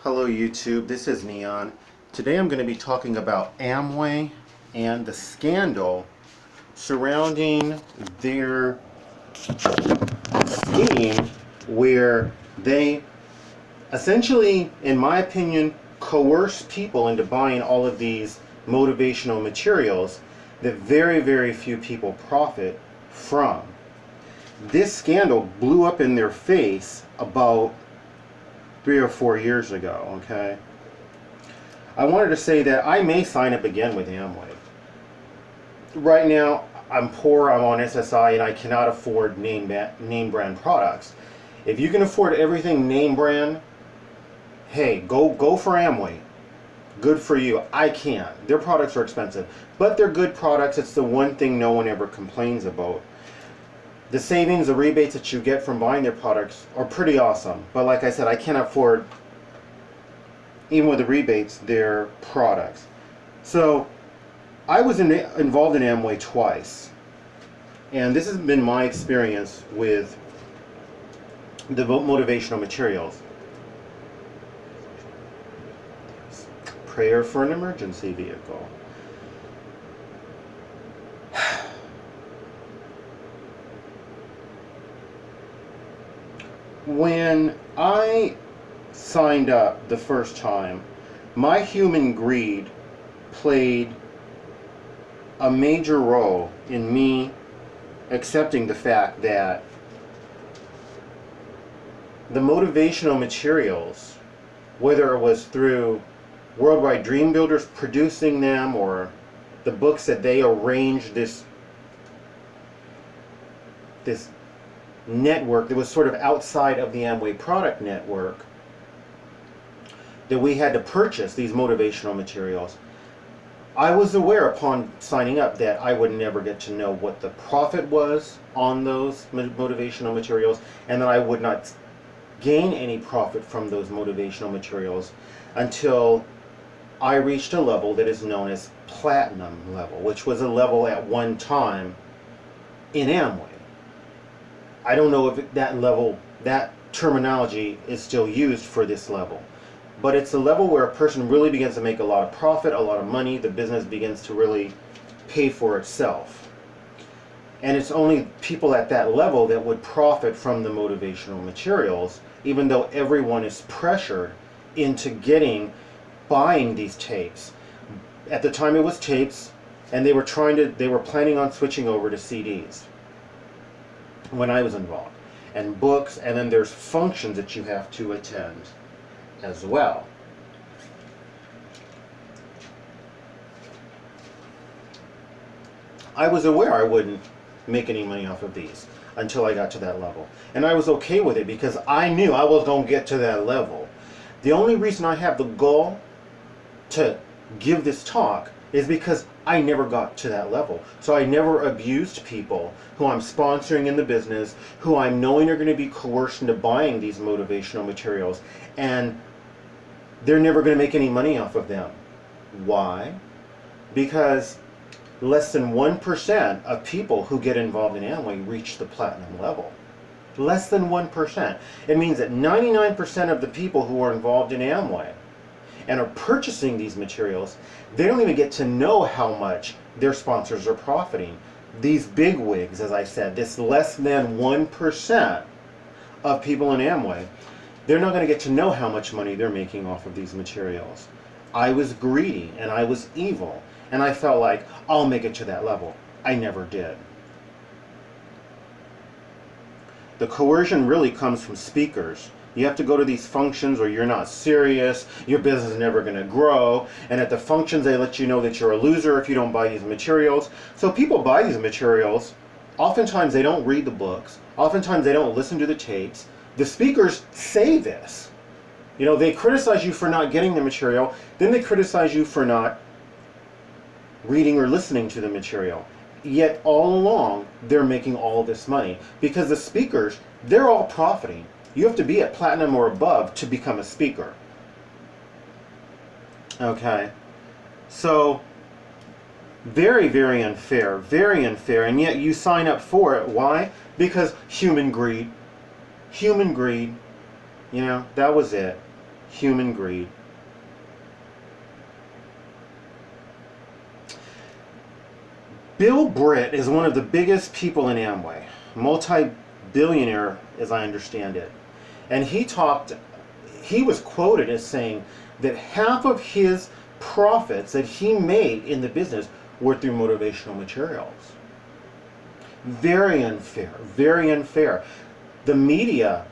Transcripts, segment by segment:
Hello YouTube, this is Neon. Today I'm going to be talking about Amway and the scandal surrounding their scheme where they essentially, in my opinion, coerce people into buying all of these motivational materials that very, very few people profit from. This scandal blew up in their face about 3 or 4 years ago, okay? I wanted to say that I may sign up again with Amway. Right now, I'm poor, I'm on SSI, and I cannot afford name brand products. If you can afford everything name brand, hey, go for Amway. Good for you. I can't. Their products are expensive, but they're good products. It's the one thing no one ever complains about. The savings, the rebates that you get from buying their products are pretty awesome. But like I said, I can't afford, even with the rebates, their products. So I was involved in Amway twice. And this has been my experience with the motivational materials. Prayer for an emergency vehicle. When I signed up the first time, my human greed played a major role in me accepting the fact that the motivational materials, whether it was through Worldwide Dream Builders producing them or the books that they arranged, this network that was sort of outside of the Amway product network, that we had to purchase these motivational materials. I was aware upon signing up that I would never get to know what the profit was on those motivational materials, and that I would not gain any profit from those motivational materials until I reached a level that is known as platinum level, which was a level at one time in Amway. I don't know if that level, that terminology is still used for this level, but it's a level where a person really begins to make a lot of profit, a lot of money, the business begins to really pay for itself. And it's only people at that level that would profit from the motivational materials, even though everyone is pressured into buying these tapes. At the time it was tapes, and they were planning on switching over to CDs when I was involved, and books, and then there's functions that you have to attend as well. I was aware I wouldn't make any money off of these until I got to that level, and I was okay with it because I knew I was going to get to that level. The only reason I have the goal to give this talk is because I never got to that level. So I never abused people who I'm sponsoring in the business, who I'm knowing are going to be coerced into buying these motivational materials, and they're never going to make any money off of them. Why? Because less than 1% of people who get involved in Amway reach the platinum level. Less than 1%. It means that 99% of the people who are involved in Amway and are purchasing these materials, they don't even get to know how much their sponsors are profiting. These big wigs, as I said, this less than 1% of people in Amway, they're not going to get to know how much money they're making off of these materials. I was greedy and I was evil, and I felt like I'll make it to that level. I never did. The coercion really comes from speakers. You have to go to these functions or you're not serious, your business is never going to grow, and at the functions they let you know that you're a loser if you don't buy these materials. So people buy these materials, oftentimes they don't read the books, oftentimes they don't listen to the tapes. The speakers say this. You know, they criticize you for not getting the material, then they criticize you for not reading or listening to the material. Yet all along, they're making all this money because the speakers, they're all profiting. You have to be at platinum or above to become a speaker. Okay, so very, very unfair, and yet you sign up for it. Why? Because human greed, you know, that was it. human greed. Bill Britt is one of the biggest people in Amway, multi-billionaire as I understand it. And he was quoted as saying that half of his profits that he made in the business were through motivational materials. Very unfair, very unfair. The media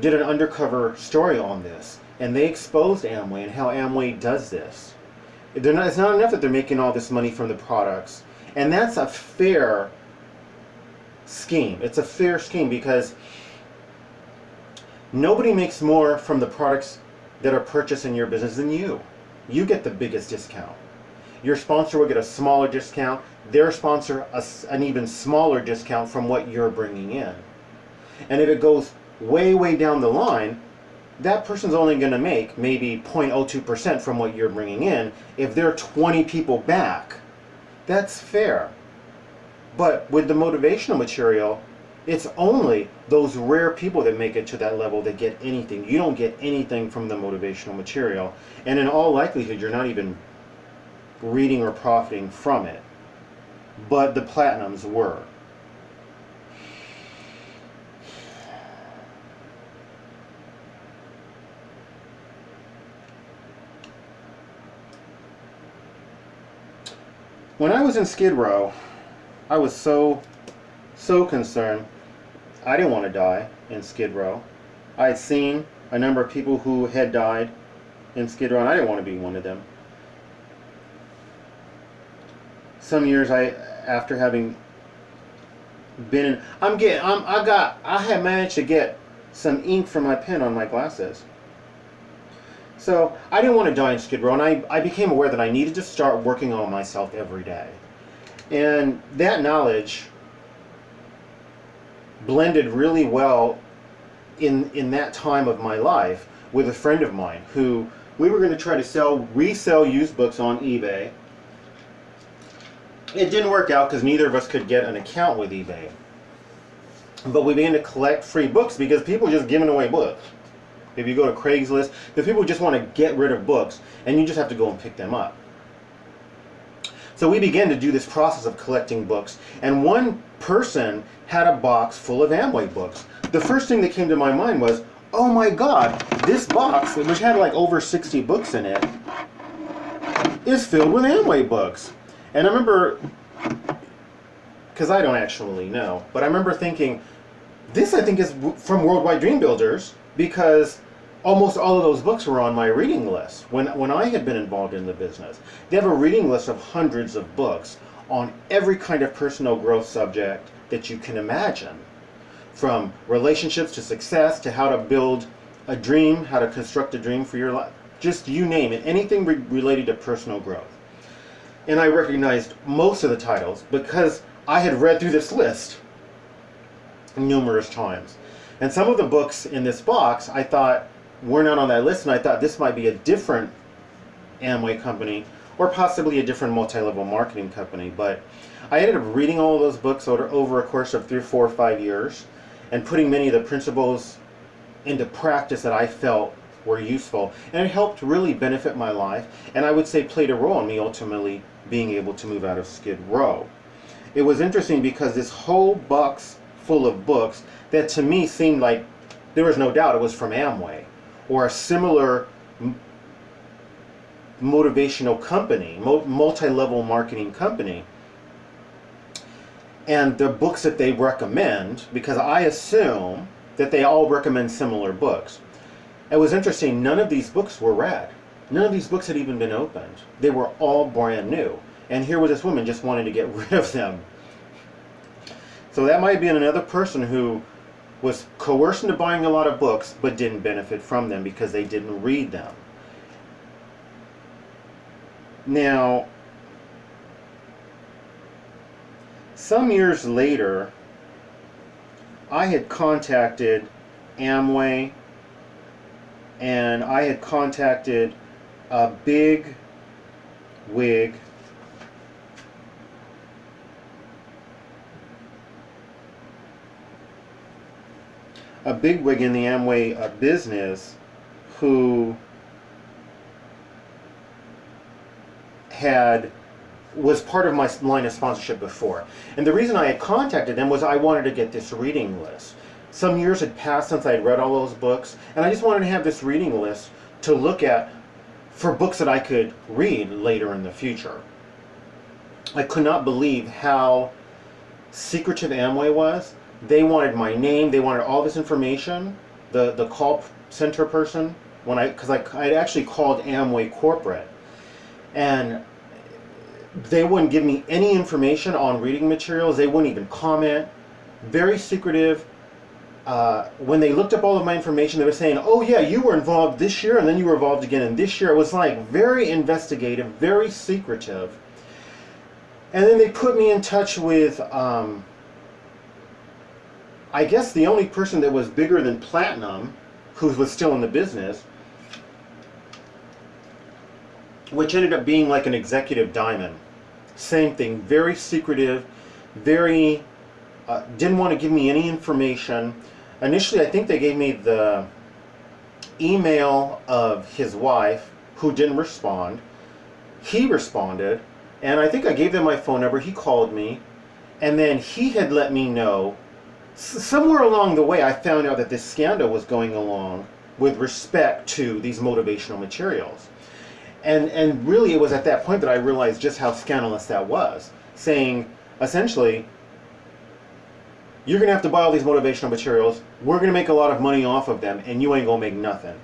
did an undercover story on this, and they exposed Amway and how Amway does this. It's not enough that they're making all this money from the products, and that's a fair scheme. It's a fair scheme because nobody makes more from the products that are purchased in your business than you. You get the biggest discount. Your sponsor will get a smaller discount. Their sponsor an even smaller discount from what you're bringing in. And if it goes way, way down the line, that person's only going to make maybe 0.02% from what you're bringing in. If they're 20 people back, that's fair. But with the motivational material, it's only those rare people that make it to that level that get anything. You don't get anything from the motivational material. And in all likelihood, you're not even reading or profiting from it. But the platinums were. When I was in Skid Row, I was so concerned. I didn't want to die in Skid Row. I had seen a number of people who had died in Skid Row, and I didn't want to be one of them. Some years after having been in, I had managed to get some ink from my pen on my glasses. So I didn't want to die in Skid Row, and I became aware that I needed to start working on myself every day. And that knowledge blended really well in that time of my life with a friend of mine who we were going to try to resell used books on eBay. It didn't work out because neither of us could get an account with eBay. But we began to collect free books because people were just giving away books. If you go to Craigslist, the people just want to get rid of books, and you just have to go and pick them up. So we began to do this process of collecting books, and one person had a box full of Amway books. The first thing that came to my mind was, oh my God, this box, which had like over 60 books in it, is filled with Amway books. And I remember, because I don't actually know, but I remember thinking, this I think is from Worldwide Dream Builders, because almost all of those books were on my reading list when I had been involved in the business. They have a reading list of hundreds of books on every kind of personal growth subject that you can imagine. From relationships to success to how to build a dream, how to construct a dream for your life. Just you name it, anything related to personal growth. And I recognized most of the titles because I had read through this list numerous times. And some of the books in this box I thought were not on that list, and I thought this might be a different Amway company or possibly a different multi-level marketing company. But I ended up reading all of those books over a course of 3, 4, 5 years and putting many of the principles into practice that I felt were useful. And it helped really benefit my life, and I would say played a role in me ultimately being able to move out of Skid Row. It was interesting because this whole box full of books that to me seemed like there was no doubt it was from Amway or a similar motivational company, multi-level marketing company. And the books that they recommend, because I assume that they all recommend similar books. It was interesting, none of these books were read. None of these books had even been opened. They were all brand new. And here was this woman just wanting to get rid of them. So that might be another person who was coerced into buying a lot of books but didn't benefit from them because they didn't read them. Now, some years later, I had contacted Amway, and I had contacted a big wig in the Amway business who was part of my line of sponsorship before. And the reason I had contacted them was I wanted to get this reading list. Some years had passed since I had read all those books, and I just wanted to have this reading list to look at for books that I could read later in the future. I could not believe how secretive Amway was. They wanted my name, they wanted all this information. The call center person, because I had actually called Amway corporate, and they wouldn't give me any information on reading materials. They wouldn't even comment. Very secretive. When they looked up all of my information, they were saying, oh yeah, you were involved this year, and then you were involved again in this year. It was like very investigative, very secretive. And then they put me in touch with, I guess the only person that was bigger than Platinum, who was still in the business, which ended up being like an executive diamond. Same thing, very secretive, very, didn't want to give me any information. Initially, I think they gave me the email of his wife, who didn't respond. He responded, and I think I gave them my phone number. He called me, and then he had let me know, somewhere along the way I found out that this scandal was going along with respect to these motivational materials. And really it was at that point that I realized just how scandalous that was. Saying, essentially, you're going to have to buy all these motivational materials, we're going to make a lot of money off of them, and you ain't going to make nothing.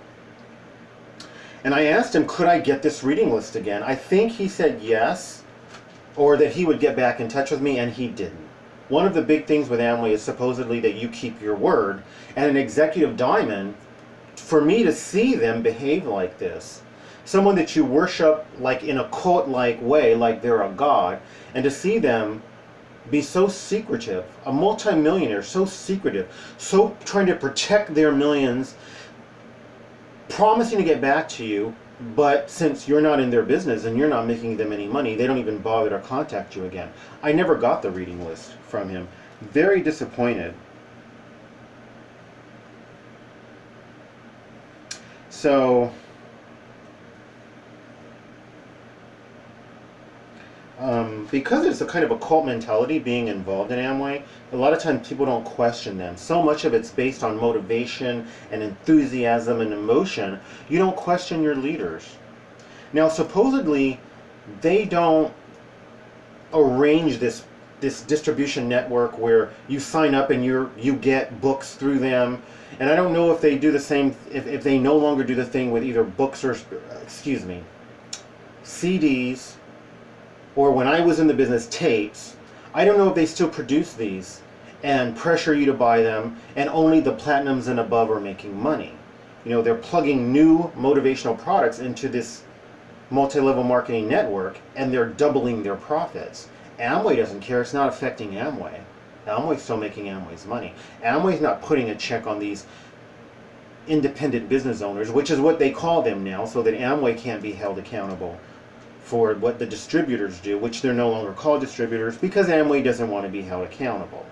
And I asked him, could I get this reading list again? I think he said yes, or that he would get back in touch with me, and he didn't. One of the big things with Amway is supposedly that you keep your word, and an executive diamond, for me to see them behave like this, someone that you worship like in a cult-like way, like they're a god, and to see them be so secretive, a multi-millionaire, so secretive, so trying to protect their millions, promising to get back to you, but since you're not in their business and you're not making them any money, they don't even bother to contact you again. I never got the reading list from him. Very disappointed. So because it's a kind of a cult mentality being involved in Amway, a lot of times people don't question them. So much of it's based on motivation and enthusiasm and emotion, you don't question your leaders. Now supposedly they don't arrange this distribution network where you sign up and you get books through them. And I don't know if they do the same, if they no longer do the thing with either books or, excuse me, CDs, or when I was in the business, tapes. I don't know if they still produce these and pressure you to buy them, and only the platinums and above are making money. You know, they're plugging new motivational products into this multi-level marketing network, and they're doubling their profits. Amway doesn't care. It's not affecting Amway. Amway's still making Amway's money. Amway's not putting a check on these independent business owners, which is what they call them now, so that Amway can't be held accountable for what the distributors do, which they're no longer called distributors because Amway doesn't want to be held accountable.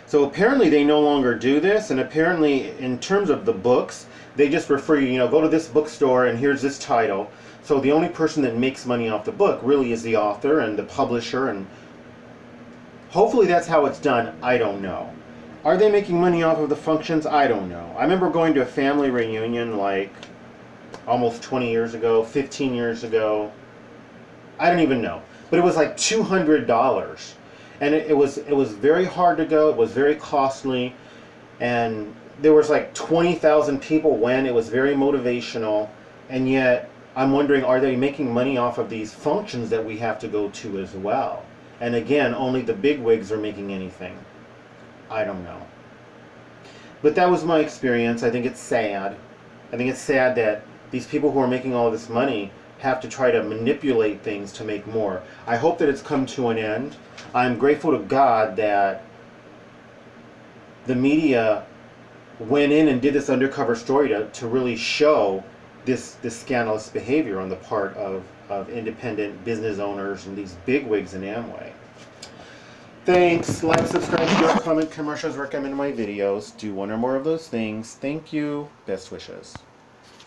So apparently they no longer do this, and apparently in terms of the books, they just refer you, go to this bookstore and here's this title. So the only person that makes money off the book really is the author and the publisher, and hopefully that's how it's done. I don't know. Are they making money off of the functions? I don't know. I remember going to a family reunion like almost 20 years ago, 15 years ago. I don't even know. But it was like $200. And it was very hard to go. It was very costly. And there was like 20,000 people when. It was very motivational. And yet, I'm wondering, are they making money off of these functions that we have to go to as well? And again, only the bigwigs are making anything. I don't know. But that was my experience. I think it's sad. I think it's sad that these people who are making all this money have to try to manipulate things to make more. I hope that it's come to an end. I'm grateful to God that the media went in and did this undercover story to really show this scandalous behavior on the part of independent business owners and these bigwigs in Amway. Thanks. Like, subscribe, share, comment, commercials, recommend my videos. Do one or more of those things. Thank you. Best wishes.